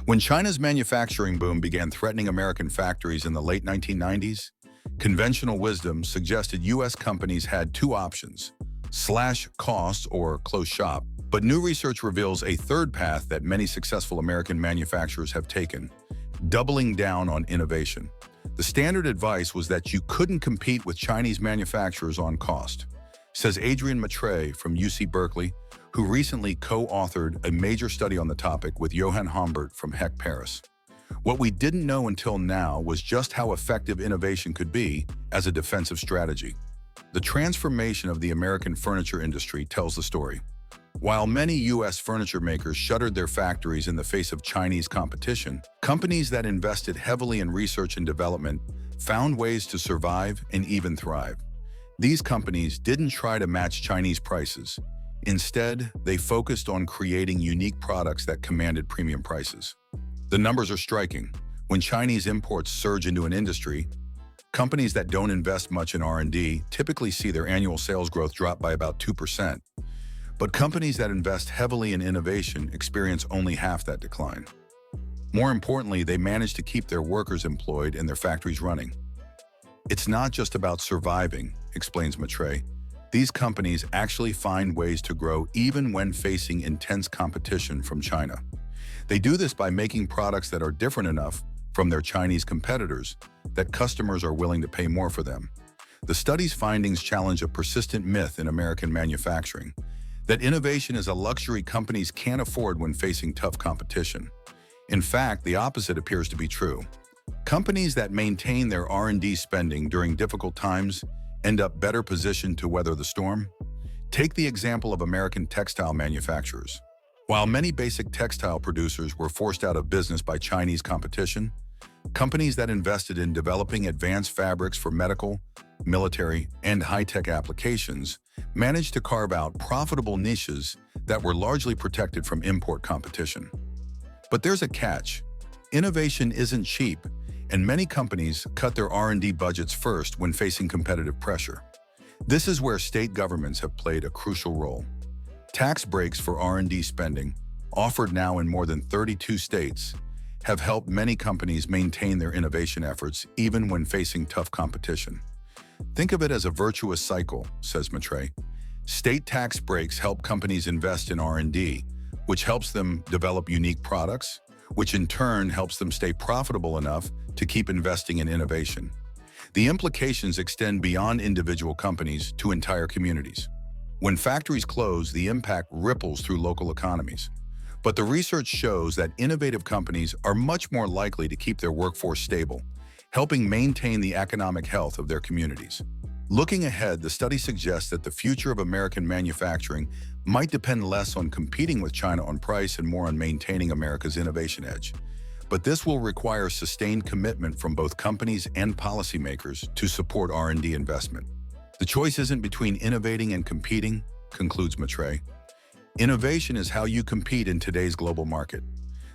When China's manufacturing boom began threatening American factories in the late 1990s, conventional wisdom suggested U.S. companies had two options: slash costs or close shop. But new research reveals a third path that many successful American manufacturers have taken: doubling down on innovation. The standard advice was that you couldn't compete with Chinese manufacturers on cost, says Adrien Matray from UC Berkeley, who recently co-authored a major study on the topic with Johann Humbert from HEC Paris. What we didn't know until now was just how effective innovation could be as a defensive strategy. The transformation of the American furniture industry tells the story. While many U.S. furniture makers shuttered their factories in the face of Chinese competition, companies that invested heavily in research and development found ways to survive and even thrive. These companies didn't try to match Chinese prices. Instead, they focused on creating unique products that commanded premium prices. The numbers are striking. When Chinese imports surge into an industry, companies that don't invest much in R&D typically see their annual sales growth drop by about 2%. But companies that invest heavily in innovation experience only half that decline. More importantly, they manage to keep their workers employed and their factories running. It's not just about surviving, explains Matray. These companies actually find ways to grow even when facing intense competition from China. They do this by making products that are different enough from their Chinese competitors that customers are willing to pay more for them. The study's findings challenge a persistent myth in American manufacturing, that innovation is a luxury companies can't afford when facing tough competition. In fact, the opposite appears to be true. Companies that maintain their R&D spending during difficult times end up better positioned to weather the storm. Take the example of American textile manufacturers. While many basic textile producers were forced out of business by Chinese competition, companies that invested in developing advanced fabrics for medical, military, and high-tech applications managed to carve out profitable niches that were largely protected from import competition. But there's a catch. Innovation isn't cheap, and many companies cut their R&D budgets first when facing competitive pressure. This is where state governments have played a crucial role. Tax breaks for R&D spending, offered now in more than 32 states, have helped many companies maintain their innovation efforts even when facing tough competition. Think of it as a virtuous cycle, says Matray. State tax breaks help companies invest in R&D, which helps them develop unique products, which in turn helps them stay profitable enough to keep investing in innovation. The implications extend beyond individual companies to entire communities. When factories close, the impact ripples through local economies. But the research shows that innovative companies are much more likely to keep their workforce stable, helping maintain the economic health of their communities. Looking ahead, the study suggests that the future of American manufacturing might depend less on competing with China on price and more on maintaining America's innovation edge. But this will require sustained commitment from both companies and policymakers to support R&D investment. The choice isn't between innovating and competing, concludes Matray. Innovation is how you compete in today's global market.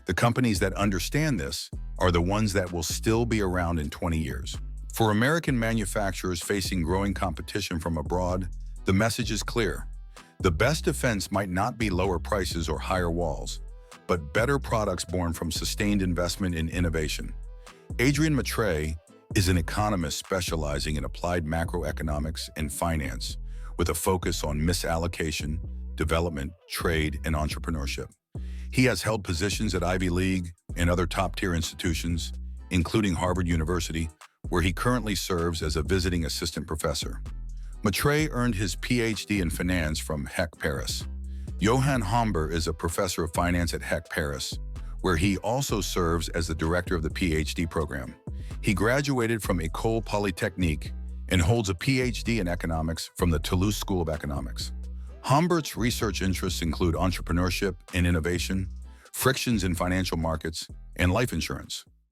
The companies that understand this are the ones that will still be around in 20 years. For American manufacturers facing growing competition from abroad, the message is clear. The best defense might not be lower prices or higher walls, but better products born from sustained investment in innovation. Adrien Matray is an economist specializing in applied macroeconomics and finance, with a focus on misallocation, development, trade, and entrepreneurship. He has held positions at Ivy League and other top-tier institutions, including Harvard University, where he currently serves as a visiting assistant professor. Matray earned his PhD in finance from HEC Paris. Johann Humbert is a professor of finance at HEC Paris, where he also serves as the director of the PhD program. He graduated from École Polytechnique and holds a PhD in economics from the Toulouse School of Economics. Humbert's research interests include entrepreneurship and innovation, frictions in financial markets, and life insurance.